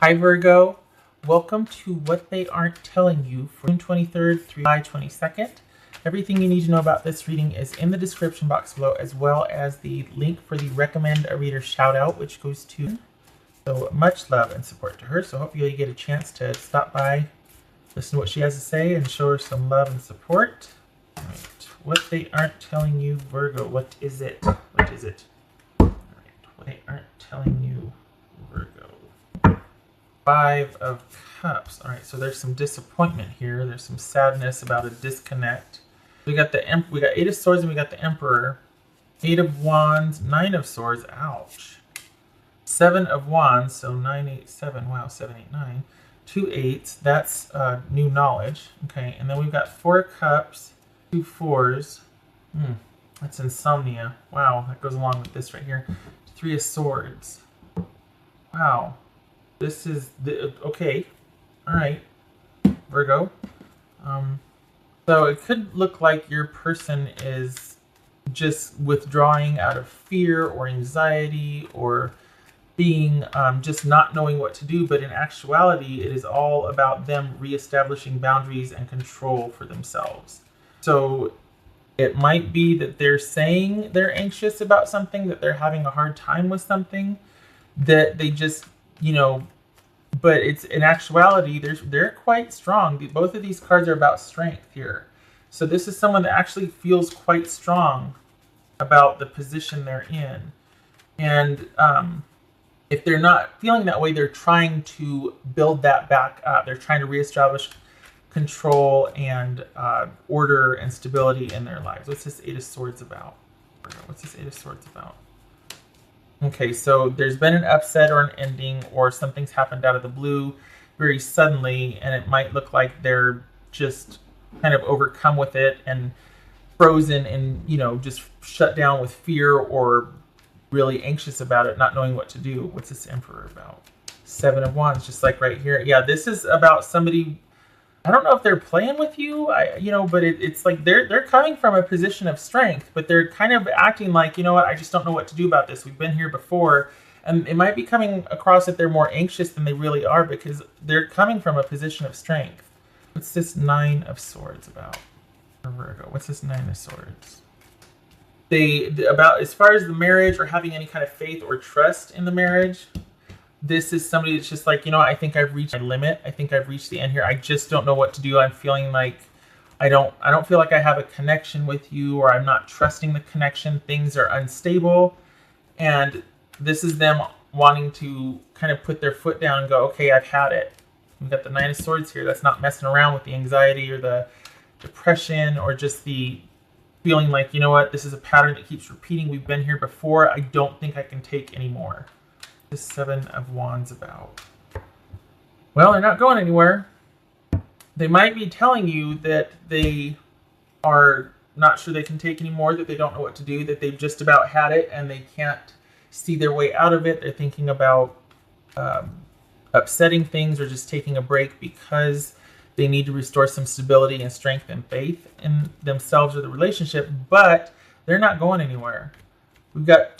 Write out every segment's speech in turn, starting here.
Hi Virgo, welcome to What They Aren't Telling You for June 23rd through July 22nd. Everything you need to know about this reading is in the description box below, as well as the link for the Recommend a Reader shout out, which goes to. So much love and support to her. So hopefully you get a chance to stop by, listen to what she has to say, and show her some love and support. All right. What They Aren't Telling You, Virgo. What is it? What is it? All right. What They Aren't Telling You, Virgo. Five of Cups. All right, so there's some disappointment here. There's some sadness about a disconnect. We got Eight of Swords and we got the Emperor. Eight of Wands, Nine of Swords. Ouch. Seven of Wands. So 9, 8, 7. Wow, 7, 8, 9. 2 eights. That's new knowledge. Okay, and then we've got Four of Cups. 2 fours. That's insomnia. Wow, that goes along with this right here. 3 of Swords. Wow. This is okay. All right, Virgo. So it could look like your person is just withdrawing out of fear or anxiety or being just not knowing what to do. But in actuality, it is all about them reestablishing boundaries and control for themselves. So it might be that they're saying they're anxious about something, that they're having a hard time with something, that they just, but it's in actuality, they're quite strong. Both of these cards are about strength here. So this is someone that actually feels quite strong about the position they're in. And if they're not feeling that way, they're trying to build that back up. They're trying to reestablish control and order and stability in their lives. What's this Eight of Swords about? What's this Eight of Swords about? Okay, so there's been an upset or an ending, or something's happened out of the blue very suddenly, and it might look like they're just kind of overcome with it and frozen and, just shut down with fear or really anxious about it, not knowing what to do. What's this Emperor about? Seven of Wands, just like right here. Yeah, this is about somebody. I don't know if they're playing with you, but it's like they're coming from a position of strength, but they're kind of acting like, I just don't know what to do about this. We've been here before, and it might be coming across that they're more anxious than they really are because they're coming from a position of strength. What's this Nine of Swords about? For Virgo, what's this Nine of Swords? About as far as the marriage or having any kind of faith or trust in the marriage. This is somebody that's just like, I think I've reached my limit. I think I've reached the end here. I just don't know what to do. I'm feeling like I don't feel like I have a connection with you, or I'm not trusting the connection. Things are unstable. And this is them wanting to kind of put their foot down and go, okay, I've had it. We've got the Nine of Swords here. That's not messing around with the anxiety or the depression or just the feeling like, this is a pattern that keeps repeating. We've been here before. I don't think I can take anymore. This Seven of Wands about? Well, they're not going anywhere. They might be telling you that they are not sure they can take anymore, that they don't know what to do, that they've just about had it and they can't see their way out of it. They're thinking about upsetting things or just taking a break because they need to restore some stability and strength and faith in themselves or the relationship, but they're not going anywhere. We've got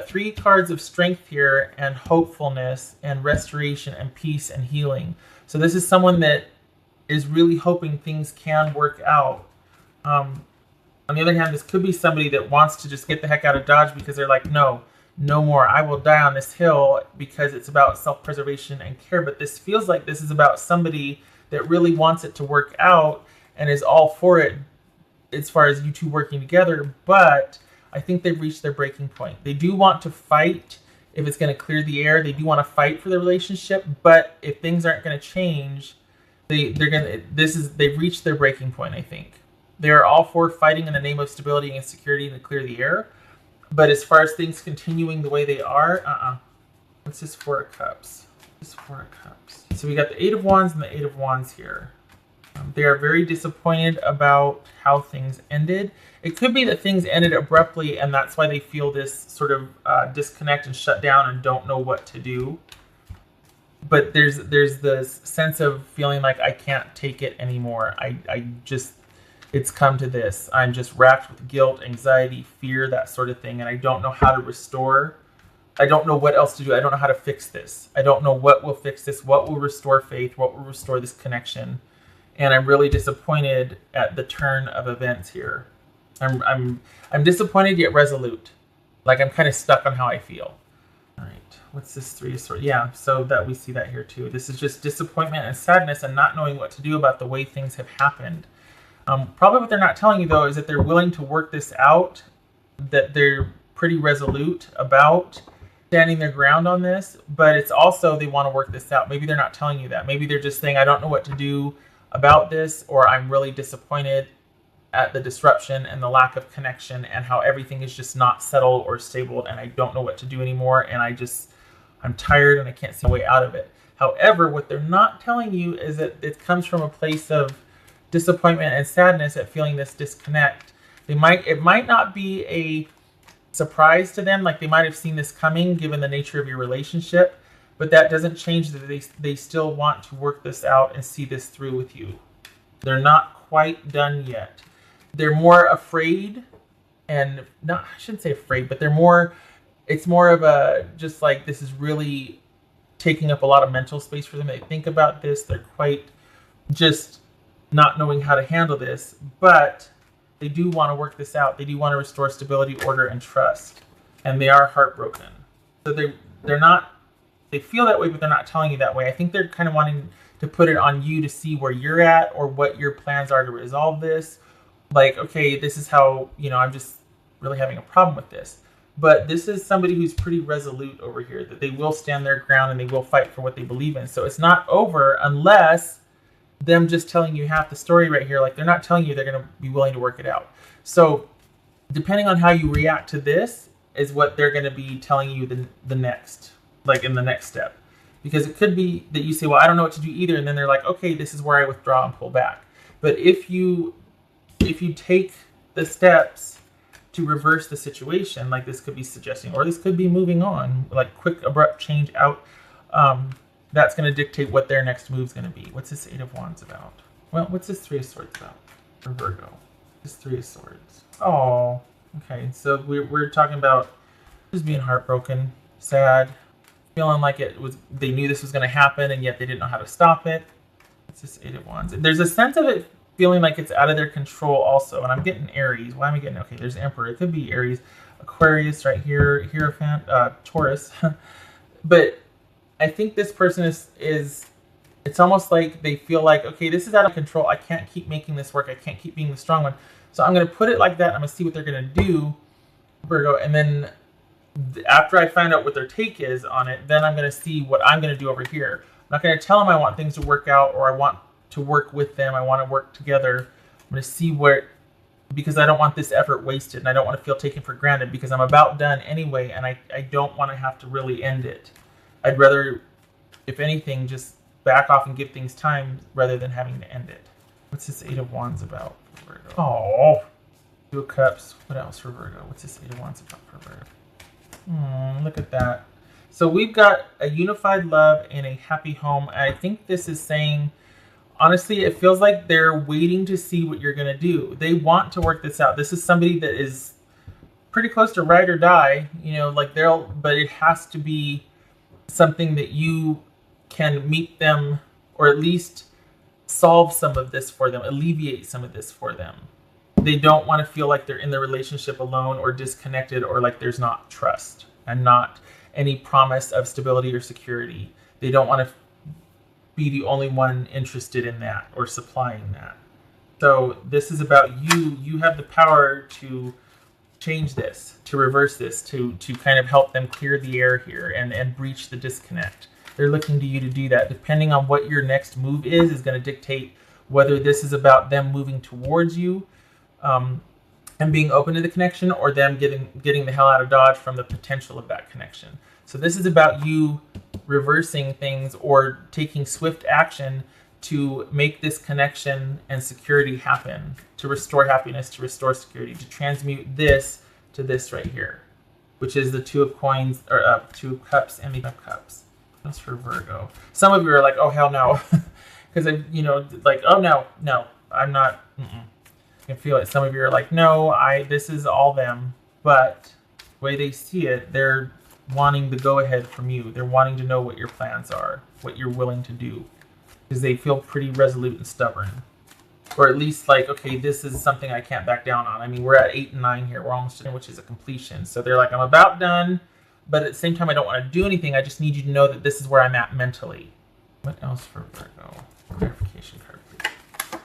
3 cards of strength here, and hopefulness and restoration and peace and healing. So this is someone that is really hoping things can work out. On the other hand, this could be somebody that wants to just get the heck out of Dodge because they're like, no more. I will die on this hill because it's about self-preservation and care. But this feels like this is about somebody that really wants it to work out and is all for it as far as you two working together. But I think they've reached their breaking point. They do want to fight if it's going to clear the air. They do want to fight for the relationship, but if things aren't going to change, they've reached their breaking point. I think they're all for fighting in the name of stability and security to clear the air. But as far as things continuing the way they are, what's this Four of Cups? This Four of Cups. So we got the Eight of Wands and the Eight of Wands here. They are very disappointed about how things ended. It could be that things ended abruptly, and that's why they feel this sort of disconnect and shut down and don't know what to do. But there's this sense of feeling like I can't take it anymore. It's come to this. I'm just racked with guilt, anxiety, fear, that sort of thing, and I don't know how to restore I don't know what else to do. I don't know how to fix this. I don't know what will fix this, what will restore faith, what will restore this connection. And I'm really disappointed at the turn of events here. I'm disappointed yet resolute. Like I'm kind of stuck on how I feel. All right, what's this Three of Swords? Yeah, so that we see that here too. This is just disappointment and sadness and not knowing what to do about the way things have happened. Probably what they're not telling you though is that they're willing to work this out, that they're pretty resolute about standing their ground on this, but it's also they want to work this out. Maybe they're not telling you that. Maybe they're just saying, I don't know what to do about this, or I'm really disappointed at the disruption and the lack of connection and how everything is just not settled or stable and I don't know what to do anymore and I'm tired and I can't see a way out of it. However, what they're not telling you is that it comes from a place of disappointment and sadness at feeling this disconnect. It might not be a surprise to them, like they might have seen this coming given the nature of your relationship, but that doesn't change that they still want to work this out and see this through with you. They're not quite done yet. They're more afraid, and not, I shouldn't say afraid, but it's more of a, just like this is really taking up a lot of mental space for them. They think about this, they're quite just not knowing how to handle this, but they do want to work this out. They do want to restore stability, order, and trust. And they are heartbroken. So they feel that way, but they're not telling you that way. I think they're kind of wanting to put it on you to see where you're at or what your plans are to resolve this. Like, okay, this is how, I'm just really having a problem with this. But this is somebody who's pretty resolute over here, that they will stand their ground and they will fight for what they believe in. So it's not over unless them just telling you half the story right here. Like they're not telling you they're going to be willing to work it out. So depending on how you react to this is what they're going to be telling you the next, like in the next step. Because it could be that you say, well, I don't know what to do either. And then they're like, okay, this is where I withdraw and pull back. But if you take the steps to reverse the situation, like this could be suggesting, or this could be moving on, like quick, abrupt change out, that's going to dictate what their next move is going to be. What's this Eight of Wands about? Well, what's this Three of Swords about for Virgo? This Three of Swords. Oh, okay. So we're talking about just being heartbroken, sad, feeling like they knew this was going to happen and yet they didn't know how to stop it. It's this Eight of Wands. There's a sense of it feeling like it's out of their control also. And I'm getting Aries. Why am I getting? Okay, there's Emperor. It could be Aries, Aquarius right here, Hierophant, Taurus. But I think this person is it's almost like they feel like, okay, this is out of control. I can't keep making this work. I can't keep being the strong one. So I'm going to put it like that. I'm going to see what they're going to do, Virgo. And then after I find out what their take is on it, then I'm going to see what I'm going to do over here. I'm not going to tell them I want things to work out or I want to work with them. I want to work together. I'm going to see because I don't want this effort wasted and I don't want to feel taken for granted because I'm about done anyway and I don't want to have to really end it. I'd rather, if anything, just back off and give things time rather than having to end it. What's this Eight of Wands about for Virgo? Oh, Two of Cups. What else for Virgo? What's this Eight of Wands about for Virgo? Look at that. So we've got a unified love and a happy home. I think this is saying, honestly, it feels like they're waiting to see what you're going to do. They want to work this out. This is somebody that is pretty close to ride or die, but it has to be something that you can meet them or at least solve some of this for them, alleviate some of this for them. They don't want to feel like they're in the relationship alone or disconnected or like there's not trust and not any promise of stability or security. They don't want to be the only one interested in that or supplying that. So this is about you. You have the power to change this, to reverse this, to kind of help them clear the air here and breach the disconnect. They're looking to you to do that. Depending on what your next move is going to dictate whether this is about them moving towards you and being open to the connection or them getting the hell out of Dodge from the potential of that connection. So this is about you reversing things or taking swift action to make this connection and security happen, to restore happiness, to restore security, to transmute this to this right here, which is the Two of Coins, or Two of Cups and the Eight of Cups. That's for Virgo. Some of you are like, oh, hell no. Because, like, oh, no, I'm not. I can feel it. Some of you are like, no, this is all them. But the way they see it, they're wanting the go-ahead from you. They're wanting to know what your plans are, what you're willing to do, because they feel pretty resolute and stubborn. Or at least like, okay, this is something I can't back down on. I mean, we're at 8 and 9 here. We're almost done, which is a completion. So they're like, I'm about done, but at the same time, I don't want to do anything. I just need you to know that this is where I'm at mentally. What else for Virgo? Clarification card, please.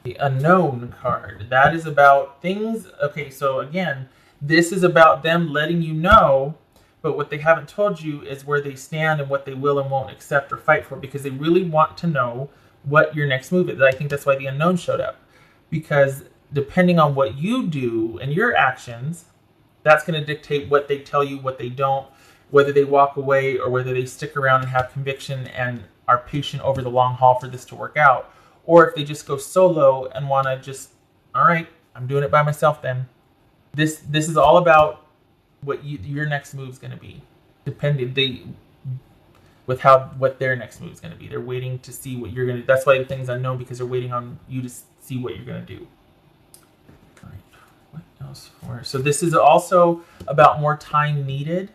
The unknown card. That is about things. Okay, so again, this is about them letting you know, but what they haven't told you is where they stand and what they will and won't accept or fight for, because they really want to know what your next move is. I think that's why the unknown showed up, because depending on what you do and your actions, that's going to dictate what they tell you, what they don't, whether they walk away or whether they stick around and have conviction and are patient over the long haul for this to work out, or if they just go solo and want to just, all right, I'm doing it by myself then. This is all about what your next move is going to be, with what their next move is going to be. They're waiting to see what you're going to do. That's why the thing's unknown, because they're waiting on you to see what you're going to do. All right, what else for? So this is also about more time needed.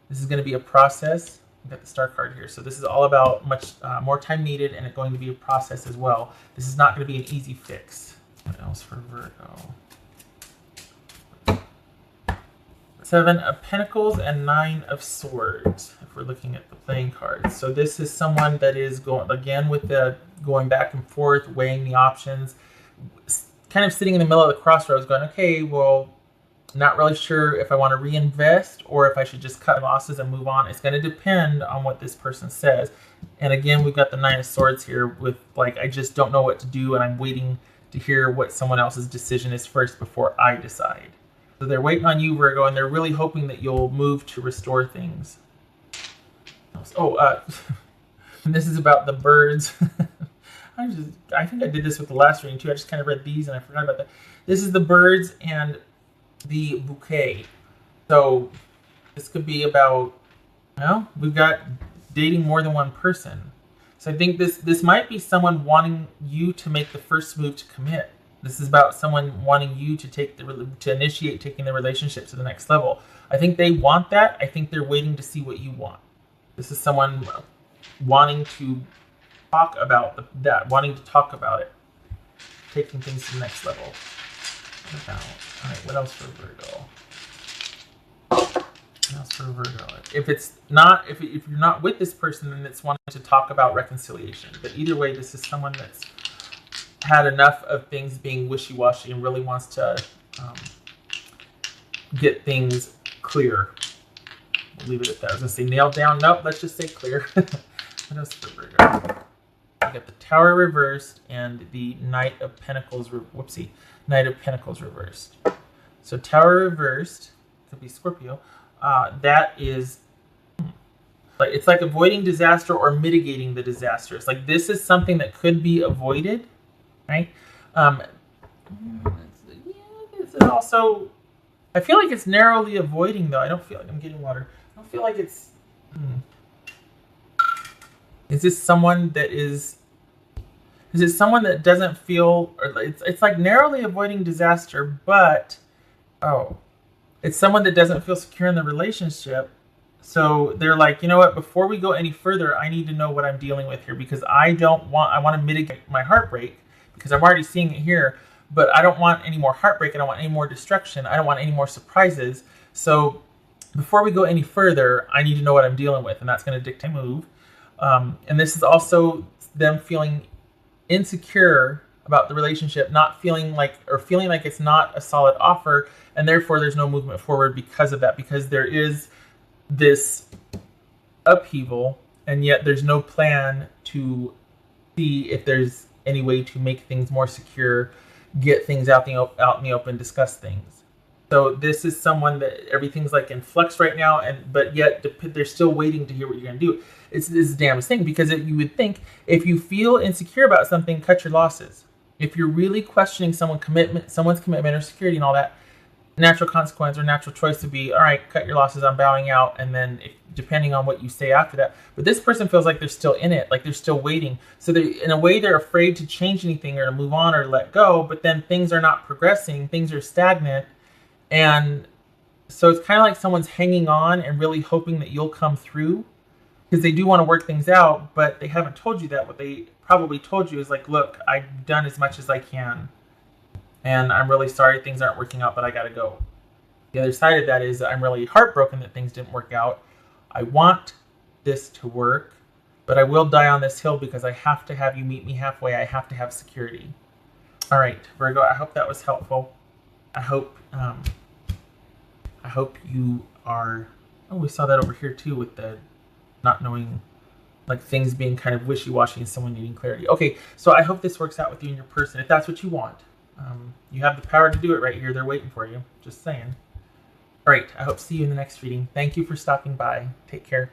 This is going to be a process. I've got the star card here. So this is all about much more time needed, and it's going to be a process as well. This is not going to be an easy fix. What else for Virgo? 7 of Pentacles and 9 of Swords, if we're looking at the playing cards. So this is someone that is going, again, with the going back and forth, weighing the options, kind of sitting in the middle of the crossroads going, okay, well, not really sure if I want to reinvest or if I should just cut losses and move on. It's going to depend on what this person says. And again, we've got the 9 of Swords here with, like, I just don't know what to do, and I'm waiting to hear what someone else's decision is first before I decide. So they're waiting on you, Virgo, and they're really hoping that you'll move to restore things. Oh, and this is about the birds. I think I did this with the last reading too. I just kind of read these and I forgot about that. This is the birds and the bouquet. So this could be about, well, we've got dating more than one person. So I think this might be someone wanting you to make the first move to commit. This is about someone wanting you to initiate taking the relationship to the next level. I think they want that. I think they're waiting to see what you want. This is someone wanting to talk about wanting to talk about it, taking things to the next level. All right, what else for Virgo? What else for Virgo? If you're not with this person, then it's wanting to talk about reconciliation. But either way, this is someone that's had enough of things being wishy-washy and really wants to get things clear. We'll leave it at that. I was going to say nailed down. Nope, let's just say clear. What else for Virgo? I got the Tower reversed and the Knight of Pentacles. Knight of Pentacles reversed. So Tower reversed, could be Scorpio. That is like, it's like avoiding disaster or mitigating the disaster. It's like this is something that could be avoided, right? This is also, I feel like it's narrowly avoiding though. I don't feel like I'm getting water. I don't feel like it's. Is this someone that is it someone that doesn't feel, or it's like narrowly avoiding disaster, but it's someone that doesn't feel secure in the relationship. So they're like, you know what, before we go any further, I need to know what I'm dealing with here, because I want to mitigate my heartbreak, because I'm already seeing it here, but I don't want any more heartbreak. I don't want any more destruction. I don't want any more surprises. So before we go any further, I need to know what I'm dealing with, and that's going to dictate my move. And this is also them feeling insecure about the relationship, feeling like it's not a solid offer, and therefore there's no movement forward because of that, because there is this upheaval, and yet there's no plan to see if there's any way to make things more secure, get things out in the open, discuss things. So this is someone that everything's like in flux right now, but yet they're still waiting to hear what you're going to do. It's this damnest thing, because you would think if you feel insecure about something, cut your losses. If you're really questioning someone's commitment or security and all that, natural consequence or natural choice would be, all right, cut your losses, I'm bowing out, and then depending on what you say after that. But this person feels like they're still in it, like they're still waiting. So in a way, they're afraid to change anything or to move on or let go, but then things are not progressing, things are stagnant, and So it's kind of like someone's hanging on and really hoping that you'll come through, because they do want to work things out, but they haven't told you that. What they probably told you is like, look, I've done as much as I can, and I'm really sorry things aren't working out, but I gotta go. The other side of that is I'm really heartbroken that things didn't work out. I want this to work, but I will die on this hill because I have to have you meet me halfway. I have to have security. All right, Virgo, I hope that was helpful. I hope you are. Oh, we saw that over here too with the not knowing, like things being kind of wishy-washy and someone needing clarity. Okay, so I hope this works out with you and your person. If that's what you want, you have the power to do it right here. They're waiting for you. Just saying. All right, I hope to see you in the next reading. Thank you for stopping by. Take care.